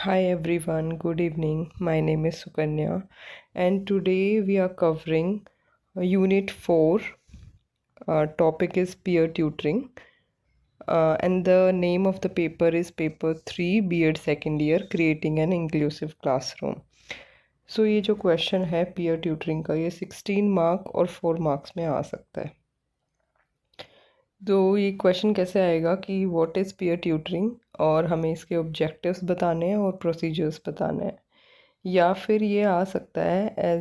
Hi everyone, good evening. My name is Sukanya, and today we are covering Unit 4. Topic is peer tutoring, and the name of the paper is Paper 3 B.Ed Second Year Creating an Inclusive Classroom. So ये जो question है peer tutoring का, ये 16 mark और 4 marks में आ सकता है। तो ये क्वेश्चन कैसे आएगा कि व्हाट इज़ पीयर ट्यूटरिंग, और हमें इसके ऑब्जेक्टिव्स बताने हैं और प्रोसीजर्स बताने हैं। या फिर ये आ सकता है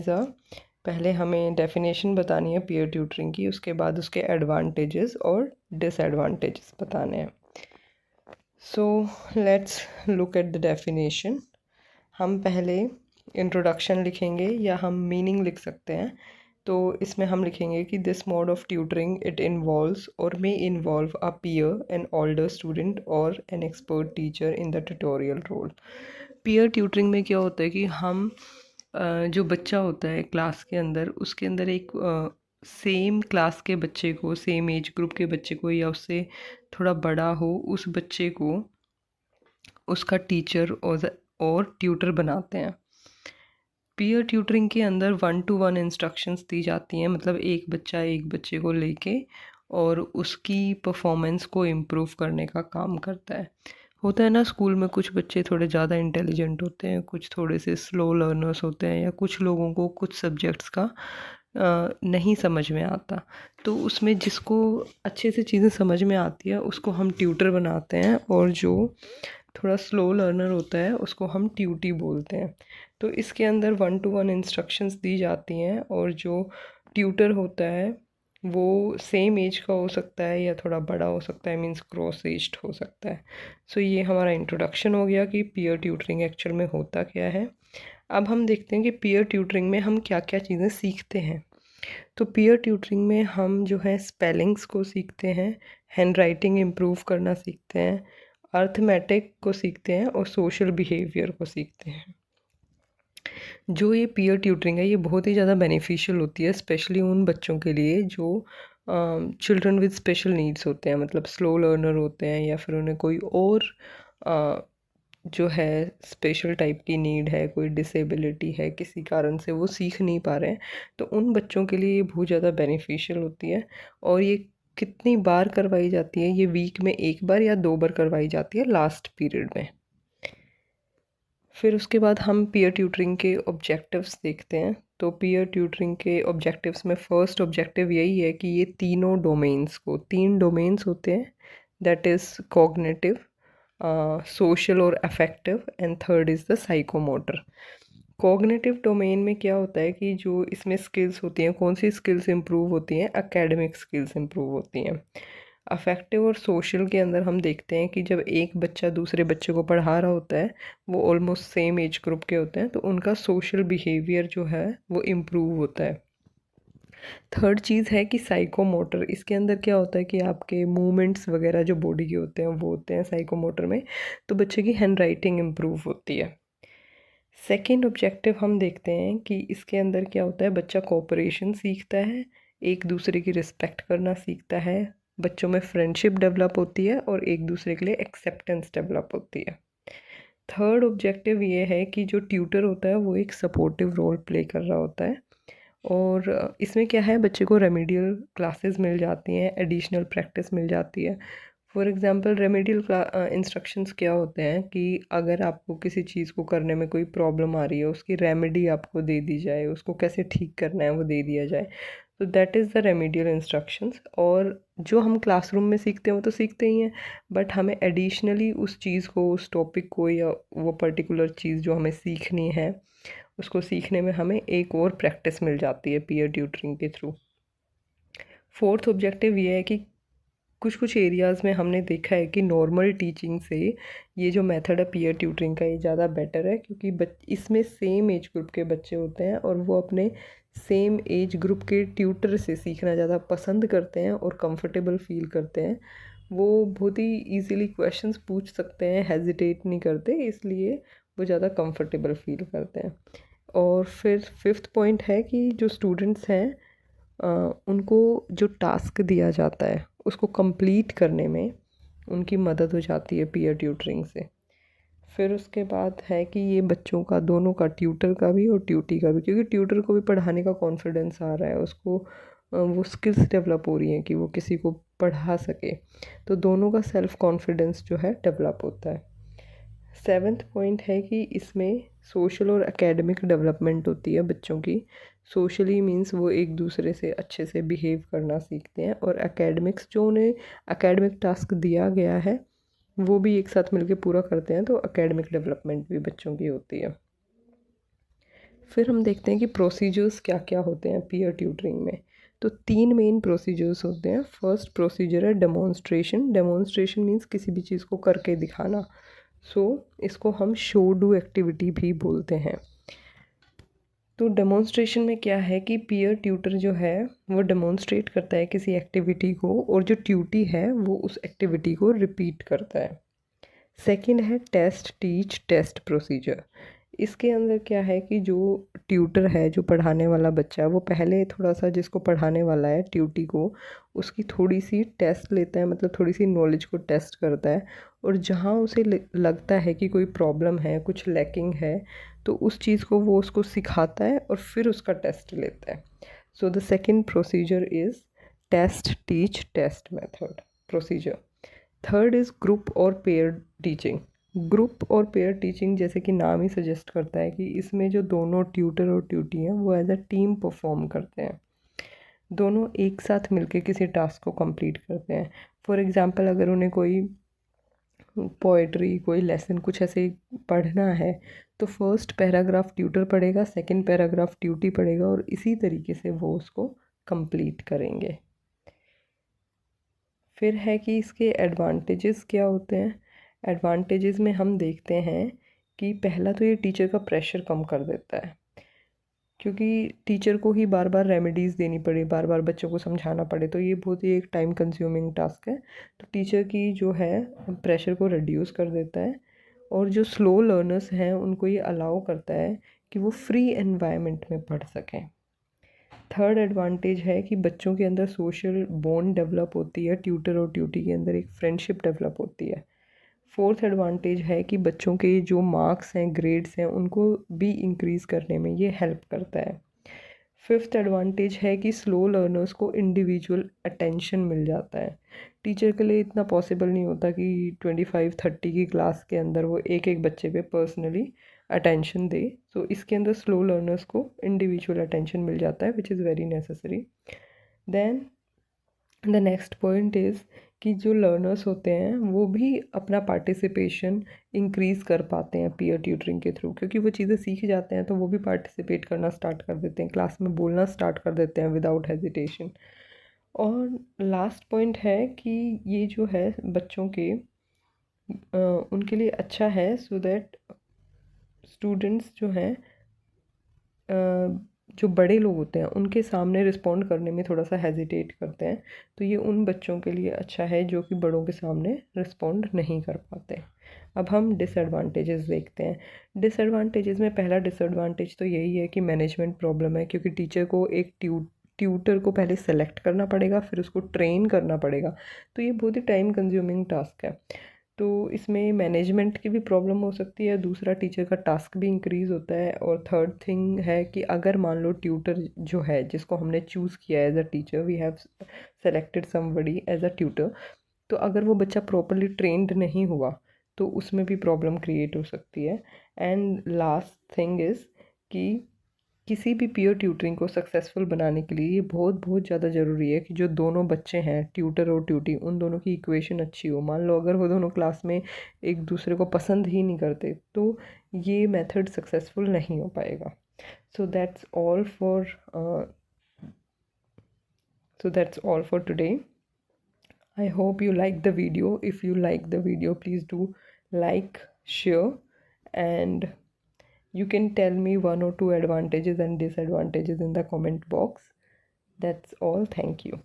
पहले हमें डेफिनेशन बतानी है पीयर ट्यूटरिंग की, उसके बाद उसके एडवांटेजेस और डिसएडवांटेजेस बताने हैं। So let's look at the definition. हम पहले इंट्रोडक्शन लिखेंगे या हम मीनिंग लिख सकते हैं। तो इसमें हम लिखेंगे कि this mode of tutoring it involves or may involve a peer, an older student or an expert teacher in the tutorial role. Peer tutoring में क्या होता है कि हम जो बच्चा होता है क्लास के अंदर, उसके अंदर एक सेम क्लास के बच्चे को, सेम एज ग्रुप के बच्चे को या उससे थोड़ा बड़ा हो उस बच्चे को उसका टीचर और ट्यूटर बनाते हैं। पीयर ट्यूटरिंग के अंदर 1-to-1 इंस्ट्रक्शंस दी जाती हैं, मतलब एक बच्चा एक बच्चे को लेके और उसकी परफॉर्मेंस को इम्प्रूव करने का काम करता है। होता है ना, स्कूल में कुछ बच्चे थोड़े ज़्यादा इंटेलिजेंट होते हैं, कुछ थोड़े से स्लो लर्नर्स होते हैं, या कुछ लोगों को कुछ सब्जेक्ट्स का नहीं समझ में आता। तो उसमें जिसको अच्छे से चीज़ें समझ में आती है उसको हम ट्यूटर बनाते हैं, और जो थोड़ा स्लो लर्नर होता है उसको हम ट्यूटी बोलते हैं। तो इसके अंदर 1-to-1 इंस्ट्रक्शंस दी जाती हैं, और जो ट्यूटर होता है वो सेम एज का हो सकता है या थोड़ा बड़ा हो सकता है, मींस क्रॉस एज्ड हो सकता है। सो ये हमारा इंट्रोडक्शन हो गया कि पीयर ट्यूटरिंग एक्चुअल में होता क्या है। अब हम देखते हैं कि पीयर ट्यूटरिंग में हम क्या क्या चीज़ें सीखते हैं। तो पीयर ट्यूटरिंग में हम जो है स्पेलिंग्स को सीखते हैं, हैंड राइटिंग इम्प्रूव करना सीखते हैं, अर्थमेटिक को सीखते हैं और सोशल बिहेवियर को सीखते हैं। जो ये पीयर ट्यूटरिंग है ये बहुत ही ज़्यादा बेनिफिशियल होती है, स्पेशली उन बच्चों के लिए जो चिल्ड्रन विद स्पेशल नीड्स होते हैं, मतलब स्लो लर्नर होते हैं, या फिर उन्हें कोई और जो है स्पेशल टाइप की नीड है, कोई डिसेबिलिटी है, किसी कारण से वो सीख नहीं पा रहे हैं। तो उन बच्चों के लिए ये बहुत ज़्यादा बेनिफिशियल होती है। और ये कितनी बार करवाई जाती है, ये वीक में 1 बार या 2 बार करवाई जाती है लास्ट पीरियड में। फिर उसके बाद हम पीयर ट्यूटरिंग के ऑब्जेक्टिव्स देखते हैं। तो पीयर ट्यूटरिंग के ऑब्जेक्टिव्स में फर्स्ट ऑब्जेक्टिव यही है कि ये तीनों डोमेन्स को, 3 डोमेन्स होते हैं, दैट इज़ कॉग्निटिव, सोशल और affective, and third is the psychomotor. Cognitive domain में क्या होता है कि जो इसमें स्किल्स होती हैं, कौन सी स्किल्स इंप्रूव होती हैं, एकेडमिक स्किल्स इंप्रूव होती हैं। अफेक्टिव और सोशल के अंदर हम देखते हैं कि जब एक बच्चा दूसरे बच्चे को पढ़ा रहा होता है, वो ऑलमोस्ट सेम एज ग्रुप के होते हैं, तो उनका सोशल बिहेवियर जो है वो इम्प्रूव होता है। थर्ड चीज़ है कि साइकोमोटर, इसके अंदर क्या होता है कि आपके मूवमेंट्स वगैरह जो बॉडी के होते हैं वो होते हैं साइकोमोटर में, तो बच्चे की हैंड राइटिंग इम्प्रूव होती है। सेकेंड ऑब्जेक्टिव हम देखते हैं कि इसके अंदर क्या होता है, बच्चा कोऑपरेशन सीखता है, एक दूसरे की रिस्पेक्ट करना सीखता है, बच्चों में फ्रेंडशिप डेवलप होती है और एक दूसरे के लिए एक्सेप्टेंस डेवलप होती है। थर्ड ऑब्जेक्टिव ये है कि जो ट्यूटर होता है वो एक सपोर्टिव रोल प्ले कर रहा होता है, और इसमें क्या है, बच्चे को रेमेडियल क्लासेस मिल जाती हैं, एडिशनल प्रैक्टिस मिल जाती है। फॉर एग्ज़ाम्पल रेमेडियल इंस्ट्रक्शंस क्या होते हैं कि अगर आपको किसी चीज़ को करने में कोई प्रॉब्लम आ रही है, उसकी रेमेडी आपको दे दी जाए, उसको कैसे ठीक करना है वो दे दिया जाए, तो that is the remedial instructions. और जो हम क्लासरूम में सीखते हैं वो तो सीखते ही हैं, बट हमें एडिशनली उस चीज़ को, उस टॉपिक को, या वो पर्टिकुलर चीज़ जो हमें सीखनी है उसको सीखने में हमें एक और प्रैक्टिस मिल जाती है पीयर ट्यूटरिंग के थ्रू। फोर्थ ऑब्जेक्टिव ये है कि कुछ कुछ एरियाज़ में हमने देखा है कि नॉर्मल टीचिंग से ये जो मेथड है पीयर ट्यूटरिंग का, ये ज़्यादा बेटर है, क्योंकि इसमें सेम एज ग्रुप के बच्चे होते हैं और वो अपने सेम एज ग्रुप के ट्यूटर से सीखना ज़्यादा पसंद करते हैं और कंफर्टेबल फील करते हैं। वो बहुत ही ईजीली क्वेश्चंस पूछ सकते हैं, हेजिटेट नहीं करते, इसलिए वो ज़्यादा कंफर्टेबल फील करते हैं। और फिर फिफ्थ पॉइंट है कि जो स्टूडेंट्स हैं उनको जो टास्क दिया जाता है उसको कंप्लीट करने में उनकी मदद हो जाती है पीयर ट्यूटरिंग से। फिर उसके बाद है कि ये बच्चों का दोनों का, ट्यूटर का भी और ट्यूटी का भी, क्योंकि ट्यूटर को भी पढ़ाने का कॉन्फिडेंस आ रहा है, उसको वो स्किल्स डेवलप हो रही हैं कि वो किसी को पढ़ा सके, तो दोनों का सेल्फ कॉन्फिडेंस जो है डेवलप होता है। 7th पॉइंट है कि इसमें सोशल और एकेडमिक डेवलपमेंट होती है बच्चों की। सोशली मीन्स वो एक दूसरे से अच्छे से बिहेव करना सीखते हैं, और एकेडमिक्स जो उन्हें एकेडमिक टास्क दिया गया है वो भी एक साथ मिलकर पूरा करते हैं, तो एकेडमिक डेवलपमेंट भी बच्चों की होती है। फिर हम देखते हैं कि प्रोसीजर्स क्या क्या होते हैं पीयर ट्यूटरिंग में। तो 3 मेन प्रोसीजर्स होते हैं। फर्स्ट प्रोसीजर है डेमोन्स्ट्रेशन। डेमोन्स्ट्रेशन मीन्स किसी भी चीज़ को करके दिखाना। इसको हम शो डू एक्टिविटी भी बोलते हैं। तो डेमोन्स्ट्रेशन में क्या है कि पीयर ट्यूटर जो है वो डेमोन्स्ट्रेट करता है किसी एक्टिविटी को, और जो ट्यूटी है वो उस एक्टिविटी को रिपीट करता है। सेकंड है टेस्ट टीच टेस्ट प्रोसीजर। इसके अंदर क्या है कि जो ट्यूटर है, जो पढ़ाने वाला बच्चा है, वो पहले थोड़ा सा जिसको पढ़ाने वाला है ट्यूटी को, उसकी थोड़ी सी टेस्ट लेता है, मतलब थोड़ी सी नॉलेज को टेस्ट करता है, और जहाँ उसे लगता है कि कोई प्रॉब्लम है, कुछ लैकिंग है, तो उस चीज़ को वो उसको सिखाता है और फिर उसका टेस्ट लेता है। So the second procedure is test teach test method procedure. Third is group और पेयर टीचिंग। ग्रुप और पेयर टीचिंग जैसे कि नाम ही सजेस्ट करता है कि इसमें जो दोनों ट्यूटर और ट्यूटी हैं वो एज अ टीम परफॉर्म करते हैं, दोनों एक साथ मिलकर किसी टास्क को कंप्लीट करते हैं। फॉर एग्ज़ाम्पल अगर उन्हें कोई पोइट्री, कोई लेसन कुछ ऐसे पढ़ना है, तो फर्स्ट पैराग्राफ ट्यूटर पढ़ेगा, सेकंड पैराग्राफ ट्यूटी पढ़ेगा, और इसी तरीके से वो उसको कंप्लीट करेंगे। फिर है कि इसके एडवांटेजेस क्या होते हैं। एडवांटेजेस में हम देखते हैं कि पहला तो ये टीचर का प्रेशर कम कर देता है, क्योंकि टीचर को ही बार बार रेमेडीज़ देनी पड़े, बार बार बच्चों को समझाना पड़े, तो ये बहुत ही एक टाइम कंज्यूमिंग टास्क है। तो टीचर की जो है प्रेशर को रिड्यूस कर देता है, और जो स्लो लर्नर्स हैं उनको ये अलाउ करता है कि वो फ्री एनवायरनमेंट में पढ़ सकें। थर्ड एडवांटेज है कि बच्चों के अंदर सोशल बॉन्ड डेवलप होती है, ट्यूटर और ट्यूटी के अंदर एक फ्रेंडशिप डेवलप होती है। फोर्थ एडवांटेज है कि बच्चों के जो मार्क्स हैं, ग्रेड्स हैं, उनको भी इंक्रीज़ करने में ये हेल्प करता है। फिफ्थ एडवांटेज है कि स्लो लर्नर्स को इंडिविजुअल अटेंशन मिल जाता है। टीचर के लिए इतना पॉसिबल नहीं होता कि 25-30 की क्लास के अंदर वो एक एक बच्चे पे पर्सनली अटेंशन दे। सो इसके अंदर स्लो लर्नर्स को इंडिविजुअल अटेंशन मिल जाता है, which is very necessary. Then the next point is कि जो लर्नर्स होते हैं वो भी अपना पार्टिसिपेशन इंक्रीज़ कर पाते हैं पीयर ट्यूटरिंग के थ्रू, क्योंकि वो चीज़ें सीख जाते हैं तो वो भी पार्टिसिपेट करना स्टार्ट कर देते हैं, क्लास में बोलना स्टार्ट कर देते हैं विदाउट हेजिटेशन। और लास्ट पॉइंट है कि ये जो है बच्चों के उनके लिए अच्छा है, सो दैट स्टूडेंट्स जो हैं जो बड़े लोग होते हैं उनके सामने रिस्पॉन्ड करने में थोड़ा सा हेजिटेट करते हैं, तो ये उन बच्चों के लिए अच्छा है जो कि बड़ों के सामने रिस्पॉन्ड नहीं कर पाते। अब हम डिसएडवांटेजेस देखते हैं। डिसएडवांटेजेस में पहला डिसएडवांटेज तो यही है कि मैनेजमेंट प्रॉब्लम है, क्योंकि टीचर को एक ट्यूटर को पहले सेलेक्ट करना पड़ेगा, फिर उसको ट्रेन करना पड़ेगा, तो ये बहुत ही टाइम कंज्यूमिंग टास्क है। तो इसमें मैनेजमेंट की भी प्रॉब्लम हो सकती है, दूसरा टीचर का टास्क भी इंक्रीज़ होता है, और थर्ड थिंग है कि अगर मान लो ट्यूटर जो है जिसको हमने चूज़ किया as a teacher, we have selected somebody as a tutor, तो अगर वो बच्चा प्रॉपरली ट्रेंड नहीं हुआ तो उसमें भी प्रॉब्लम क्रिएट हो सकती है। एंड लास्ट थिंग इज़ कि किसी भी पीयर ट्यूटरिंग को सक्सेसफुल बनाने के लिए ये बहुत बहुत ज़्यादा ज़रूरी है कि जो दोनों बच्चे हैं, ट्यूटर और ट्यूटी, उन दोनों की इक्वेशन अच्छी हो। मान लो अगर वो दोनों क्लास में एक दूसरे को पसंद ही नहीं करते तो ये मेथड सक्सेसफुल नहीं हो पाएगा। So that's all for today. I hope you like the video. If you like the video, please do like, share, and you can tell me 1 or 2 advantages and disadvantages in the comment box. That's all. Thank you.